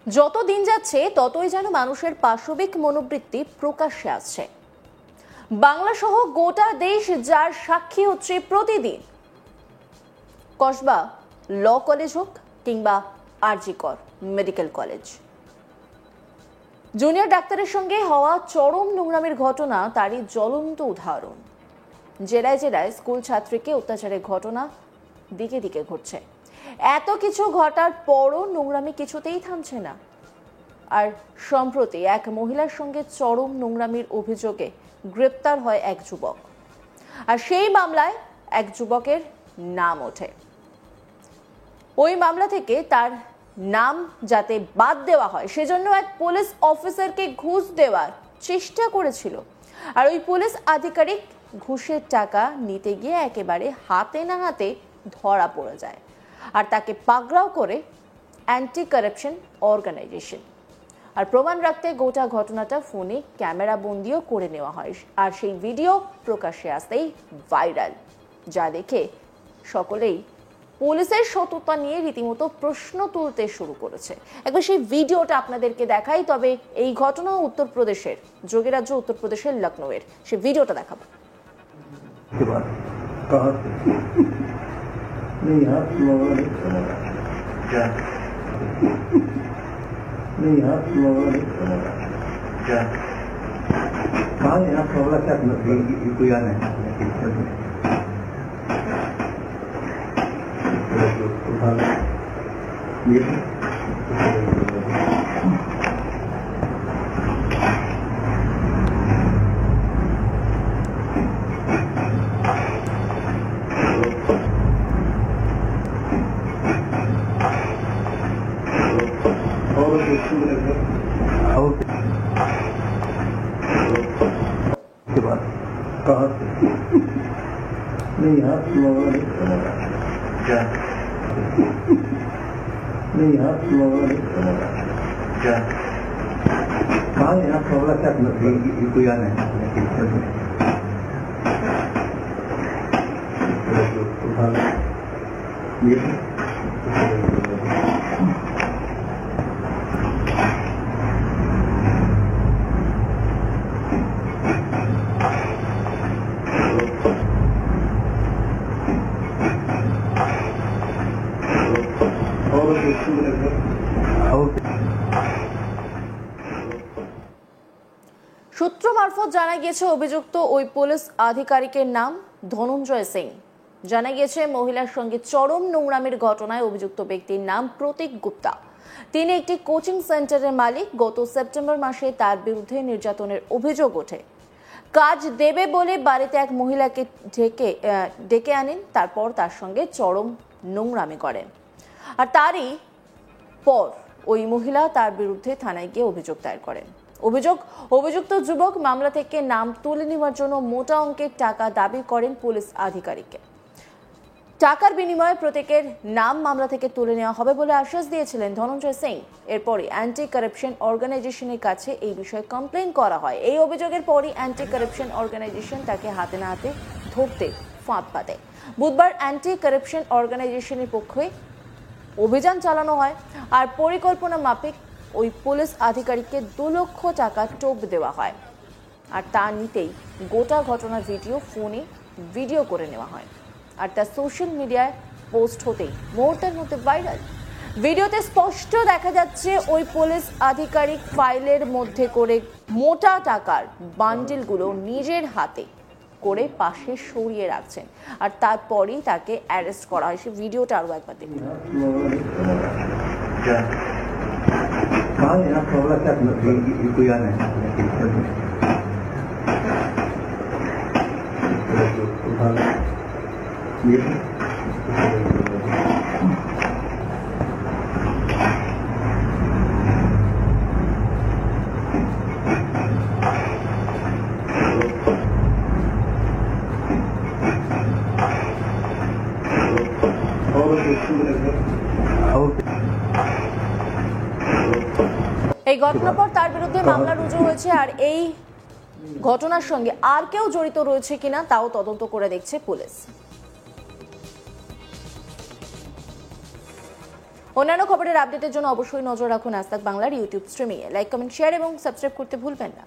যত দিন যাচ্ছে ততই যেন মানুষের পাশবিক মনোবৃত্তি প্রকাশ্যে আসছে। বাংলা সহ গোটা দেশ যার সাক্ষী হচ্ছে প্রতিদিন। কসবা ল কলেজ হোক কিংবা আরজি কর মেডিকেল কলেজ, জুনিয়র ডাক্তারের সঙ্গে হওয়া চরম নোংরামির ঘটনা তারই জ্বলন্ত উদাহরণ। জেলায় জেলায় স্কুল ছাত্রীকে অত্যাচারের ঘটনা দিকে দিকে ঘটছে। এত কিছু ঘটার পরও নোংরামি কিছুতেই থামছে না। আর সম্প্রতি এক মহিলার সঙ্গে চরম নোংরামির অভিযোগে গ্রেপ্তার হয় এক যুবক। আর সেই মামলায় এক যুবকের নাম ওঠে। ওই মামলা থেকে তার নাম যাতে বাদ দেওয়া হয় সেজন্য এক পুলিশ অফিসারকে ঘুষ দেওয়ার চেষ্টা করেছিল। আর ওই পুলিশ আধিকারিক ঘুষের টাকা নিতে গিয়ে একেবারে হাতে না হাতে ধরা পড়ে যায়। আর তাকে পাকড়াও করে অ্যান্টি কারাপশন অর্গানাইজেশন। আর প্রমাণ রাখতে গোটা ঘটনাটা ফোনে ক্যামেরা বন্দিও করে নেওয়া হয়। আর সেই ভিডিও প্রকাশ্যে আসতেই ভাইরাল, যা দেখে সকলেই পুলিশের সততা নিয়ে রীতিমতো প্রশ্ন তুলতে শুরু করেছে। একবার সেই ভিডিওটা আপনাদেরকে দেখাই। তবে এই ঘটনা উত্তরপ্রদেশের, যোগীরাজ্য উত্তরপ্রদেশের লখনৌয়ের। সেই ভিডিওটা দেখাবো। कहाँ से? नहीं यहाँ क्या? नहीं यहाँ क्या? कहाँ यहाँ प्रॉब्लम क्या कोई आना है? সূত্র মারফত জানা গিয়েছে অভিযুক্ত ওই পুলিশ আধিকারিকের নাম ধনঞ্জয় সিং। জানা গিয়েছে মহিলার সঙ্গে চরম নোংরামির ঘটনায় অভিযুক্ত ব্যক্তির নাম প্রতীক গুপ্তা। তিনি একটি কোচিং সেন্টারের মালিক। গত সেপ্টেম্বর মাসে তার বিরুদ্ধে নির্যাতনের অভিযোগ ওঠে। কাজ দেবে বলে বাড়িতে এক মহিলাকে ডেকে আনেন, তারপর তার সঙ্গে চরম নোংরামি করেন। আর তারই পর ওই মহিলা তার বিরুদ্ধে থানায় গিয়ে অভিযোগ দায়ের করেন। অভিযুক্ত যুবক মামলা থেকে নাম তুলে নেওয়ার জন্য মোটা অঙ্কের টাকা দাবি করেন পুলিশ আধিকারিককে। টাকার বিনিময়ে প্রত্যেকের নাম মামলা থেকে তুলে নেওয়া হবে বলে আশ্বাস দিয়েছিলেন ধনঞ্জয় সিং। এরপরই অ্যান্টি কারাপশন অর্গানাইজেশনের কাছে এই বিষয়ে কমপ্লেন করা হয়। এই অভিযোগের পরই অ্যান্টি কারাপশন অর্গানাইজেশন তাকে হাতে না হাতে ধরতে ফাঁদ পাতে। বুধবার অ্যান্টি কারাপশন অর্গানাইজেশনের পক্ষে অভিযান চালানো হয়। আর পরিকল্পনা মাফিক ওই পুলিশ আধিকারিককে 2 লক্ষ টাকা টোপ দেওয়া হয়। আর তা নিতেই গোটা ঘটনার ফোনে ভিডিও করে নেওয়া হয়। আর তা সোশ্যাল মিডিয়ায় পোস্ট হতেই মুহূর্তের মধ্যে ভাইরাল। ভিডিওতে স্পষ্ট দেখা যাচ্ছে ওই পুলিশ আধিকারিক ফাইলের মধ্যে করে মোটা টাকার বান্ডিলগুলো নিজের হাতে করে পাশে সরিয়ে রাখছেন। আর তারপরেই তাকে অ্যারেস্ট করা হয়। সেই ভিডিওটা আরো একবার দেখুন। এই ঘটনার পর তার বিরুদ্ধে মামলা রুজু হয়েছে। আর এই ঘটনার সঙ্গে আর কেউ জড়িত রয়েছে কিনা তাও তদন্ত করে দেখছে পুলিশ। অন্যান্য খবরের আপডেটের জন্য অবশ্যই নজর রাখুন আজ তাক বাংলার ইউটিউব স্ট্রিমিংয়ে। লাইক, কমেন্ট, শেয়ার এবং সাবস্ক্রাইব করতে ভুলবেন না।